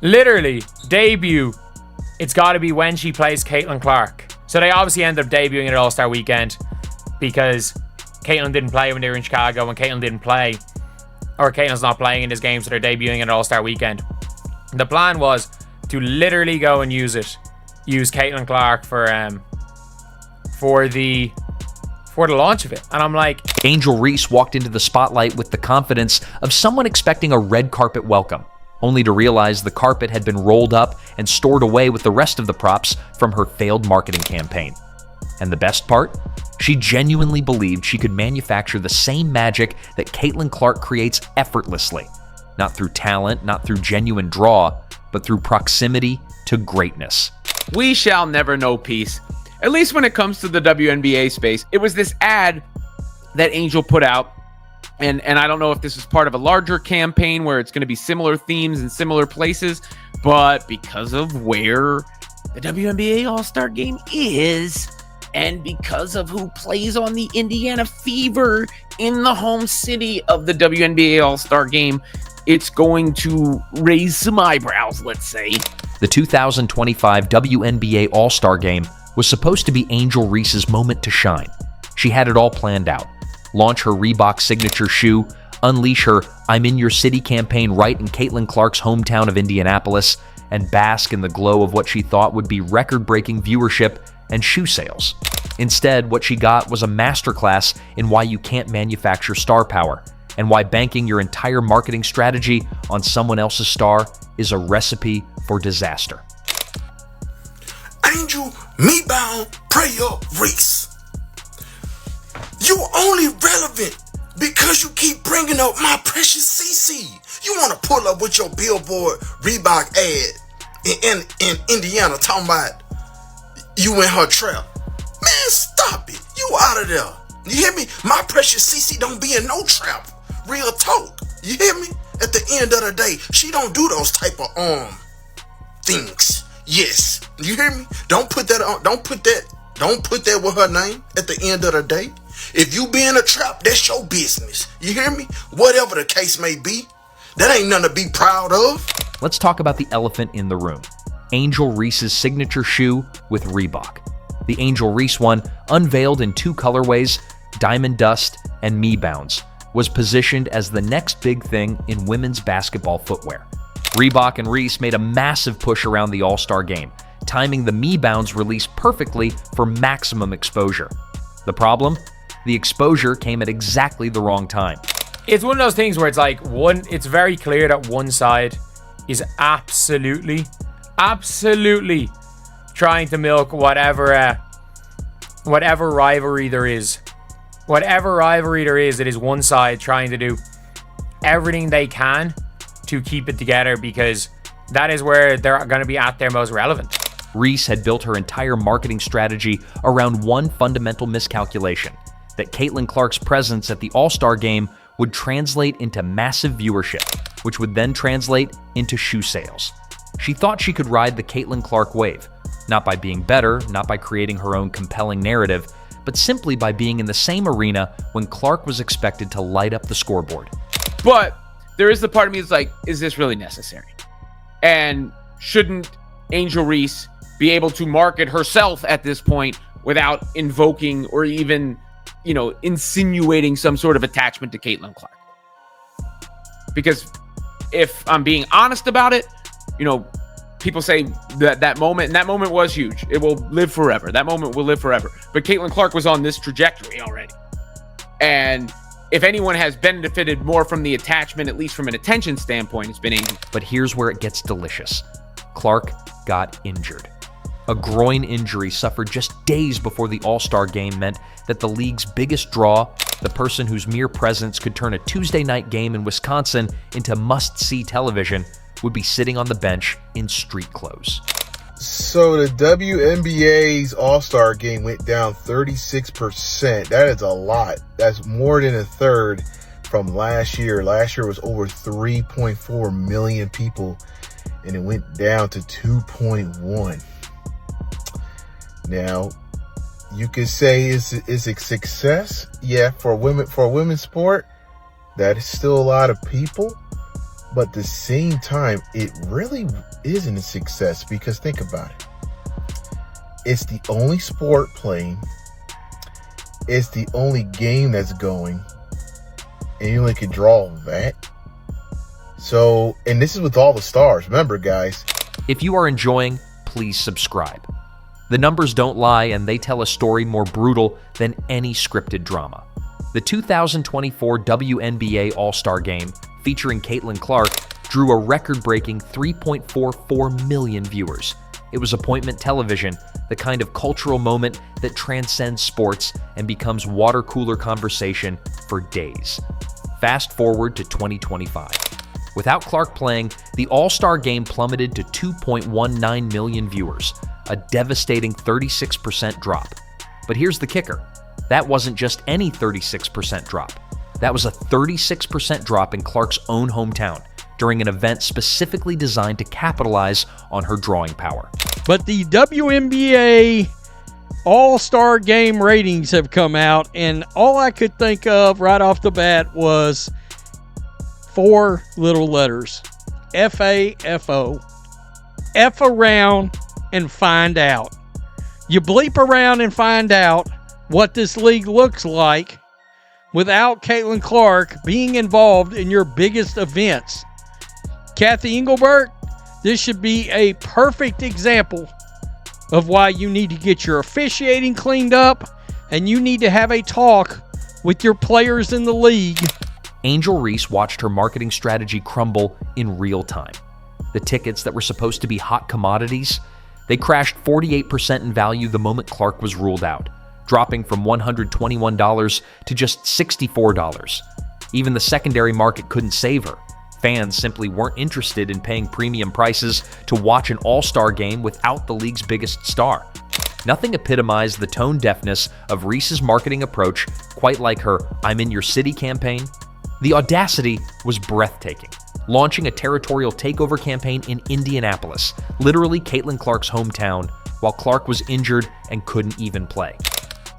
Literally, debut. It's got to be when she plays Caitlin Clark. So they obviously ended up debuting at All-Star Weekend because Caitlin didn't play when they were in Chicago. When Caitlin didn't play, or Caitlin's not playing in this game, so they're debuting at All-Star Weekend. The plan was to literally go and use Caitlin Clark for the launch of it. And I'm like, Angel Reese walked into the spotlight with the confidence of someone expecting a red carpet welcome, only to realize the carpet had been rolled up and stored away with the rest of the props from her failed marketing campaign. And the best part? She genuinely believed she could manufacture the same magic that Caitlin Clark creates effortlessly, not through talent, not through genuine draw, but through proximity to greatness. We shall never know peace. At least when it comes to the WNBA space. It was this ad that Angel put out, and I don't know if this is part of a larger campaign where it's going to be similar themes in similar places, but because of where the WNBA All-Star Game is, and because of who plays on the Indiana Fever in the home city of the WNBA All-Star Game, it's going to raise some eyebrows, let's say. The 2025 WNBA All-Star Game was supposed to be Angel Reese's moment to shine. She had it all planned out. Launch her Reebok signature shoe, unleash her I'm in Your City campaign right in Caitlin Clark's hometown of Indianapolis, and bask in the glow of what she thought would be record-breaking viewership and shoe sales. Instead, what she got was a masterclass in why you can't manufacture star power, and why banking your entire marketing strategy on someone else's star is a recipe for disaster. Angel, me bound, prayer, Reese. You only relevant because you keep bringing up my precious CC. You want to pull up with your Billboard Reebok ad in Indiana talking about you in her trap. Man, stop it. You out of there. You hear me? My precious CC don't be in no trap. Real talk. You hear me? At the end of the day, she don't do those type of things. Yes. You hear me? Don't put that with her name at the end of the day. If you be in a trap, that's your business. You hear me? Whatever the case may be, that ain't nothing to be proud of. Let's talk about the elephant in the room. Angel Reese's signature shoe with Reebok. The Angel Reese one, unveiled in two colorways, Diamond Dust and Me Bounds, was positioned as the next big thing in women's basketball footwear. Reebok and Reese made a massive push around the All-Star Game, timing the Me Bounds release perfectly for maximum exposure. The problem? The exposure came at exactly the wrong time. it's one of those things where it's like it's very clear that one side is absolutely trying to milk whatever rivalry there is. Whatever rivalry there is, it is one side trying to do everything they can to keep it together, because that is where they're going to be at their most relevant. Reese had built her entire marketing strategy around one fundamental miscalculation: that Caitlin Clark's presence at the All-Star Game would translate into massive viewership, which would then translate into shoe sales. She thought she could ride the Caitlin Clark wave, not by being better, not by creating her own compelling narrative, but simply by being in the same arena when Clark was expected to light up the scoreboard. But there is the part of me that's like, is this really necessary? And shouldn't Angel Reese be able to market herself at this point without invoking or even, insinuating some sort of attachment to Caitlin Clark? Because if I'm being honest about it, people say that moment, and that moment was huge. It will live forever. That moment will live forever. But Caitlin Clark was on this trajectory already. And if anyone has benefited more from the attachment, at least from an attention standpoint, it's been Angel. But here's where it gets delicious. Clark got injured. A groin injury suffered just days before the All-Star Game meant that the league's biggest draw, the person whose mere presence could turn a Tuesday night game in Wisconsin into must-see television, would be sitting on the bench in street clothes. So the WNBA's All-Star Game went down 36%. That is a lot. That's more than a third from last year. Last year was over 3.4 million people, and it went down to 2.1. Now, you could say it's a success. Yeah, for women's sport, that is still a lot of people. But at the same time, it really isn't a success because think about it. It's the only sport playing. It's the only game that's going. And you only can draw that. So, and this is with all the stars. Remember, guys. If you are enjoying, please subscribe. The numbers don't lie, and they tell a story more brutal than any scripted drama. The 2024 WNBA All-Star Game, featuring Caitlin Clark, drew a record-breaking 3.44 million viewers. It was appointment television, the kind of cultural moment that transcends sports and becomes water cooler conversation for days. Fast forward to 2025. Without Clark playing, the All-Star Game plummeted to 2.19 million viewers, a devastating 36% drop. But here's the kicker. That wasn't just any 36% drop. That was a 36% drop in Clark's own hometown during an event specifically designed to capitalize on her drawing power. But the WNBA All-Star Game ratings have come out, and all I could think of right off the bat was 4 little letters. F-A-F-O. F around and find out. You bleep around and find out what this league looks like without Caitlin Clark being involved in your biggest events. Kathy Engelbert, this should be a perfect example of why you need to get your officiating cleaned up and you need to have a talk with your players in the league. Angel Reese watched her marketing strategy crumble in real time. The tickets that were supposed to be hot commodities, they crashed 48% in value the moment Clark was ruled out, dropping from $121 to just $64. Even the secondary market couldn't save her. Fans simply weren't interested in paying premium prices to watch an all-star game without the league's biggest star. Nothing epitomized the tone deafness of Reese's marketing approach quite like her "I'm in your city" campaign. The audacity was breathtaking, launching a territorial takeover campaign in Indianapolis, literally Caitlin Clark's hometown, while Clark was injured and couldn't even play.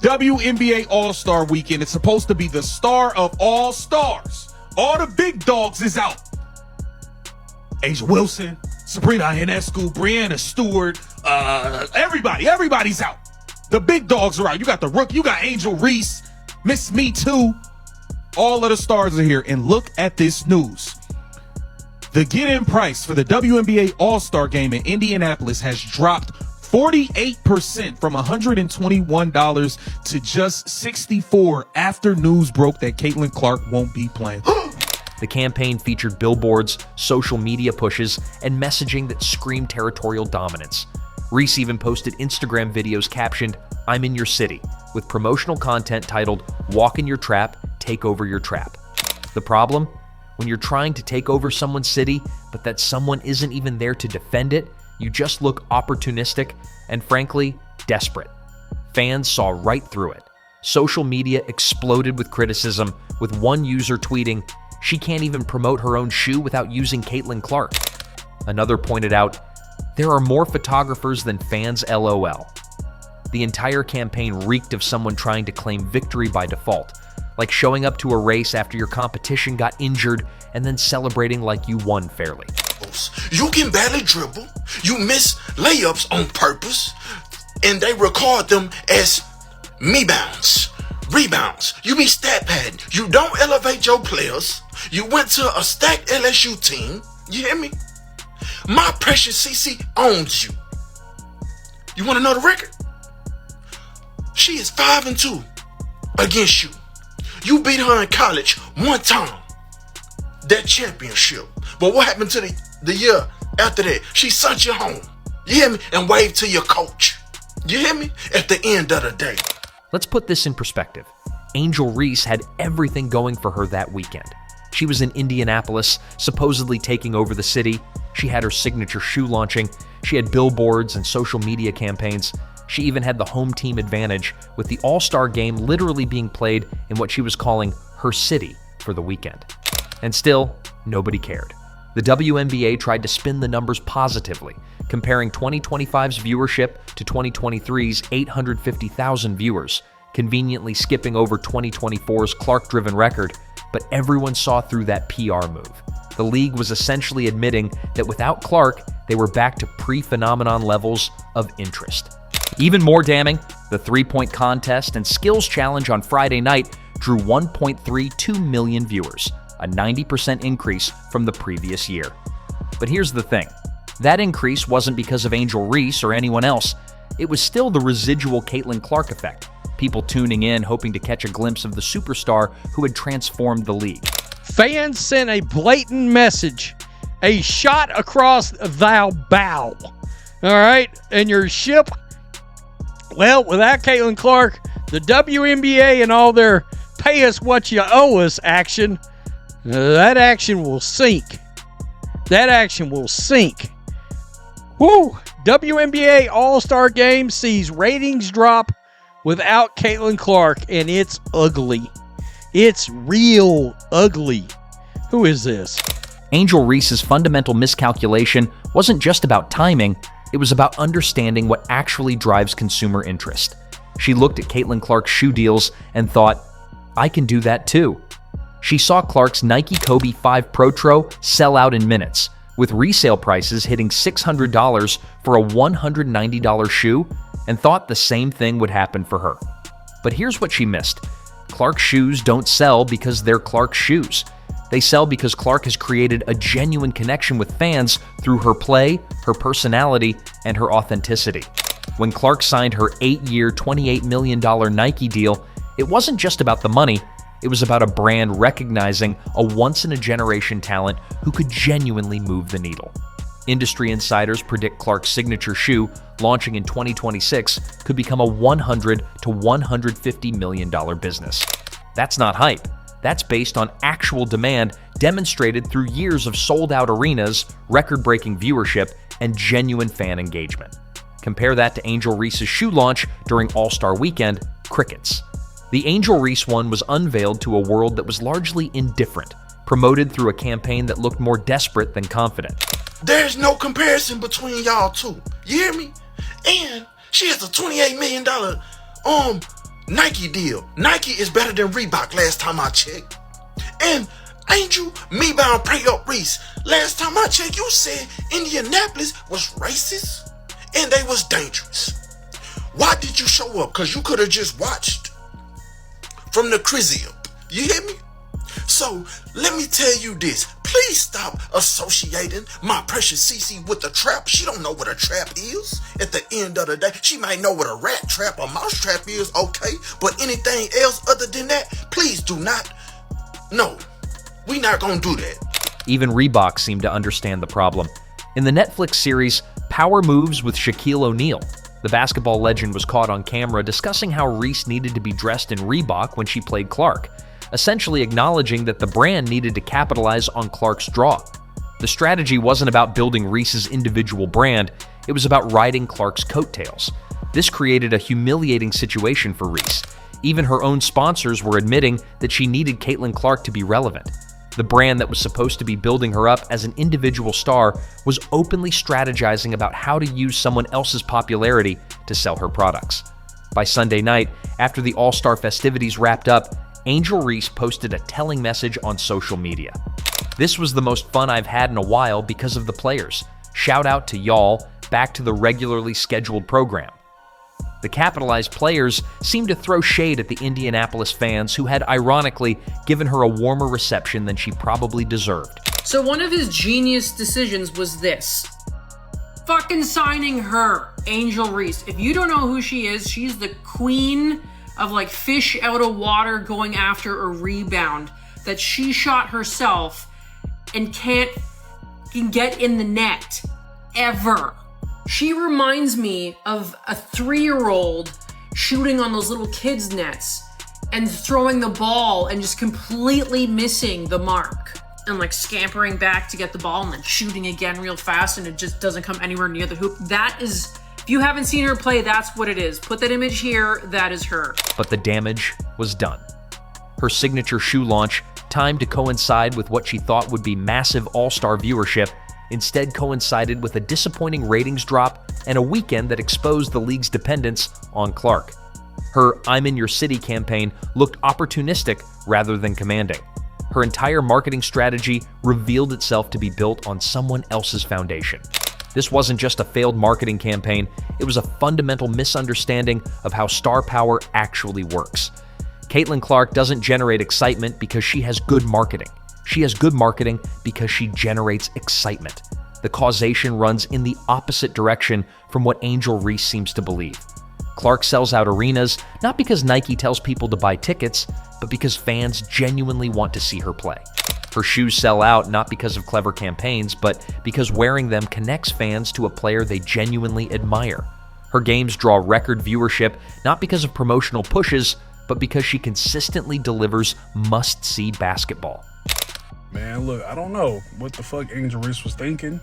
WNBA All-Star Weekend is supposed to be the star of all stars. All the big dogs is out. Asia Wilson, Sabrina Ionescu, Brianna Stewart, everybody's out. The big dogs are out. You got the rookie, you got Angel Reese, Miss Me Too. All of the stars are here. And look at this news. The get-in price for the WNBA All-Star Game in Indianapolis has dropped 48% from $121 to just $64 after news broke that Caitlin Clark won't be playing. The campaign featured billboards, social media pushes, and messaging that screamed territorial dominance. Reese even posted Instagram videos captioned, "I'm in your city," with promotional content titled, "Walk in your trap, take over your trap." The problem? When you're trying to take over someone's city, but that someone isn't even there to defend it, you just look opportunistic and, frankly, desperate. Fans saw right through it. Social media exploded with criticism, with one user tweeting, "She can't even promote her own shoe without using Caitlin Clark." Another pointed out, "There are more photographers than fans, LOL." The entire campaign reeked of someone trying to claim victory by default, like showing up to a race after your competition got injured and then celebrating like you won fairly. You can barely dribble. You miss layups on purpose, and they record them as me-bounds, rebounds. You be stat padding. You don't elevate your players. You went to a stacked LSU team. You hear me? My precious CC owns you. You want to know the record? She is 5-2 against you. You beat her in college one time. That championship. But what happened to the year after that? She sent you home. You hear me? And waved to your coach. You hear me? At the end of the day. Let's put this in perspective. Angel Reese had everything going for her that weekend. She was in Indianapolis, supposedly taking over the city. She had her signature shoe launching. She had billboards and social media campaigns. She even had the home team advantage, with the All-Star Game literally being played in what she was calling her city for the weekend. And still, nobody cared. The WNBA tried to spin the numbers positively, comparing 2025's viewership to 2023's 850,000 viewers, conveniently skipping over 2024's Clark-driven record, but everyone saw through that PR move. The league was essentially admitting that without Clark, they were back to pre-phenomenon levels of interest. Even more damning, the three-point contest and skills challenge on Friday night drew 1.32 million viewers, a 90% increase from the previous year. But here's the thing. That increase wasn't because of Angel Reese or anyone else. It was still the residual Caitlin Clark effect, people tuning in hoping to catch a glimpse of the superstar who had transformed the league. Fans sent a blatant message, a shot across thou bow. All right? And your ship, well, without Caitlin Clark, the WNBA and all their pay us what you owe us action, that action will sink. That action will sink. Woo! WNBA All-Star Game sees ratings drop without Caitlin Clark, and it's ugly. It's real ugly. Who is this? Angel Reese's fundamental miscalculation wasn't just about timing, it was about understanding what actually drives consumer interest. She looked at Caitlin Clark's shoe deals and thought, I can do that too. She saw Clark's Nike Kobe 5 Protro sell out in minutes, with resale prices hitting $600 for a $190 shoe, and thought the same thing would happen for her. But here's what she missed. Clark shoes don't sell because they're Clark shoes. They sell because Clark has created a genuine connection with fans through her play, her personality, and her authenticity. When Clark signed her 8-year, $28 million Nike deal, it wasn't just about the money, it was about a brand recognizing a once-in-a-generation talent who could genuinely move the needle. Industry insiders predict Clark's signature shoe, launching in 2026, could become a $100 to $150 million business. That's not hype. That's based on actual demand demonstrated through years of sold-out arenas, record-breaking viewership, and genuine fan engagement. Compare that to Angel Reese's shoe launch during All-Star Weekend, crickets. The Angel Reese one was unveiled to a world that was largely indifferent, promoted through a campaign that looked more desperate than confident. There's no comparison between y'all two. You hear me? And she has a $28 million Nike deal. Nike is better than Reebok last time I checked. And Angel, me bound pray up Reese. Last time I checked, you said Indianapolis was racist and they was dangerous. Why did you show up? Because you could have just watched from the crib. You hear me? So let me tell you this. Please stop associating my precious Cece with the trap. She don't know what a trap is. At the end of the day, she might know what a rat trap or mouse trap is, okay? But anything else other than that, please do not. No, we not gonna do that. Even Reebok seemed to understand the problem. In the Netflix series Power Moves with Shaquille O'Neal, the basketball legend was caught on camera discussing how Reese needed to be dressed in Reebok when she played Clark, essentially acknowledging that the brand needed to capitalize on Clark's draw. The strategy wasn't about building Reese's individual brand, it was about riding Clark's coattails. This created a humiliating situation for Reese. Even her own sponsors were admitting that she needed Caitlin Clark to be relevant. The brand that was supposed to be building her up as an individual star was openly strategizing about how to use someone else's popularity to sell her products. By Sunday night, after the All-Star festivities wrapped up, Angel Reese posted a telling message on social media. This was the most fun I've had in a while because of the players. Shout out to y'all, back to the regularly scheduled program. The capitalized players seemed to throw shade at the Indianapolis fans who had ironically given her a warmer reception than she probably deserved. So one of his genius decisions was this. Fucking signing her, Angel Reese. If you don't know who she is, she's the queen of like fish out of water going after a rebound that she shot herself and can get in the net ever. She reminds me of a 3-year-old shooting on those little kids' nets and throwing the ball and just completely missing the mark and like scampering back to get the ball and then shooting again real fast and it just doesn't come anywhere near the hoop. That is, if you haven't seen her play, that's what it is. Put that image here, that is her. But the damage was done. Her signature shoe launch, timed to coincide with what she thought would be massive all-star viewership, instead coincided with a disappointing ratings drop and a weekend that exposed the league's dependence on Clark. Her I'm in your city campaign looked opportunistic rather than commanding. Her entire marketing strategy revealed itself to be built on someone else's foundation. This wasn't just a failed marketing campaign, it was a fundamental misunderstanding of how star power actually works. Caitlin Clark doesn't generate excitement because she has good marketing. She has good marketing because she generates excitement. The causation runs in the opposite direction from what Angel Reese seems to believe. Clark sells out arenas not because Nike tells people to buy tickets, but because fans genuinely want to see her play. Her shoes sell out not because of clever campaigns, but because wearing them connects fans to a player they genuinely admire. Her games draw record viewership not because of promotional pushes, but because she consistently delivers must-see basketball. Man, look, I don't know what the fuck Angel Reese was thinking.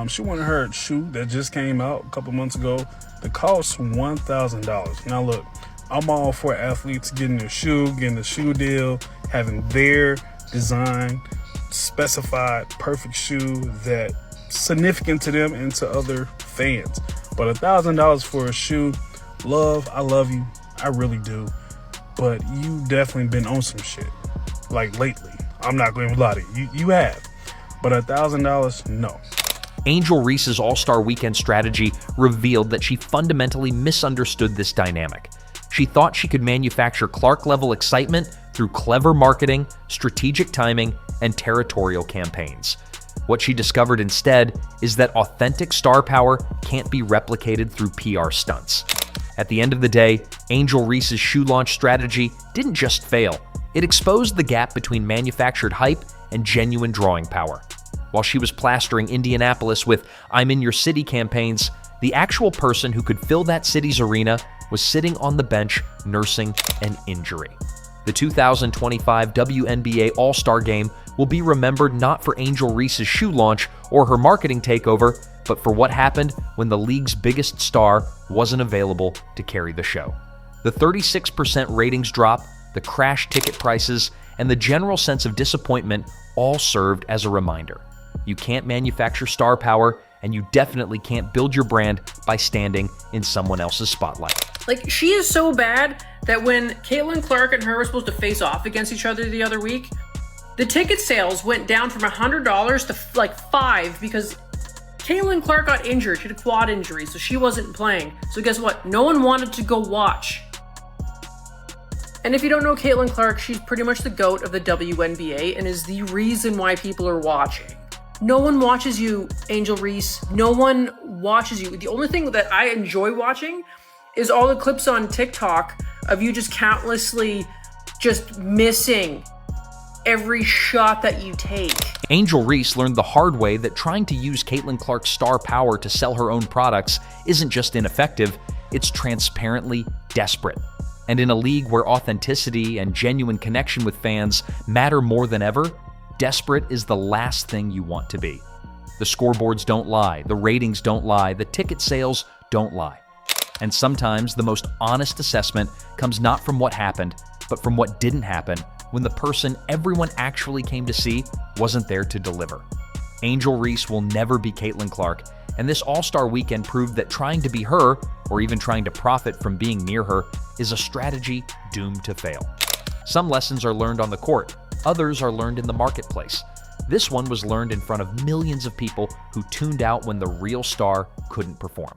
She wanted her shoe that just came out a couple months ago that cost $1,000. Now look, I'm all for athletes getting their shoe, getting the shoe deal, having their design, specified, perfect shoe that significant to them and to other fans. But $1,000 for a shoe, love, I love you, I really do. But you definitely been on some shit, like lately. I'm not going to lie to you. You have. But $1,000, no. Angel Reese's All-Star Weekend strategy revealed that she fundamentally misunderstood this dynamic. She thought she could manufacture Clark-level excitement through clever marketing, strategic timing, and territorial campaigns. What she discovered instead is that authentic star power can't be replicated through PR stunts. At the end of the day, Angel Reese's shoe launch strategy didn't just fail. It exposed the gap between manufactured hype and genuine drawing power. While she was plastering Indianapolis with "I'm in your city" campaigns, the actual person who could fill that city's arena was sitting on the bench nursing an injury. The 2025 WNBA All-Star Game will be remembered not for Angel Reese's shoe launch or her marketing takeover, but for what happened when the league's biggest star wasn't available to carry the show. The 36% ratings drop, the crash ticket prices, and the general sense of disappointment all served as a reminder. You can't manufacture star power, and you definitely can't build your brand by standing in someone else's spotlight. Like, she is so bad that when Caitlin Clark and her were supposed to face off against each other the other week, the ticket sales went down from $100 to like $5 because Caitlin Clark got injured. She had a quad injury, so she wasn't playing. So guess what? No one wanted to go watch. And if you don't know Caitlin Clark, she's pretty much the GOAT of the WNBA and is the reason why people are watching. No one watches you, Angel Reese. No one watches you. The only thing that I enjoy watching is all the clips on TikTok of you just countlessly just missing every shot that you take. Angel Reese learned the hard way that trying to use Caitlin Clark's star power to sell her own products isn't just ineffective, it's transparently desperate. And in a league where authenticity and genuine connection with fans matter more than ever, desperate is the last thing you want to be. The scoreboards don't lie, the ratings don't lie, the ticket sales don't lie. And sometimes the most honest assessment comes not from what happened, but from what didn't happen when the person everyone actually came to see wasn't there to deliver. Angel Reese will never be Caitlin Clark, and this All-Star Weekend proved that trying to be her, or even trying to profit from being near her, is a strategy doomed to fail. Some lessons are learned on the court, others are learned in the marketplace. This one was learned in front of millions of people who tuned out when the real star couldn't perform.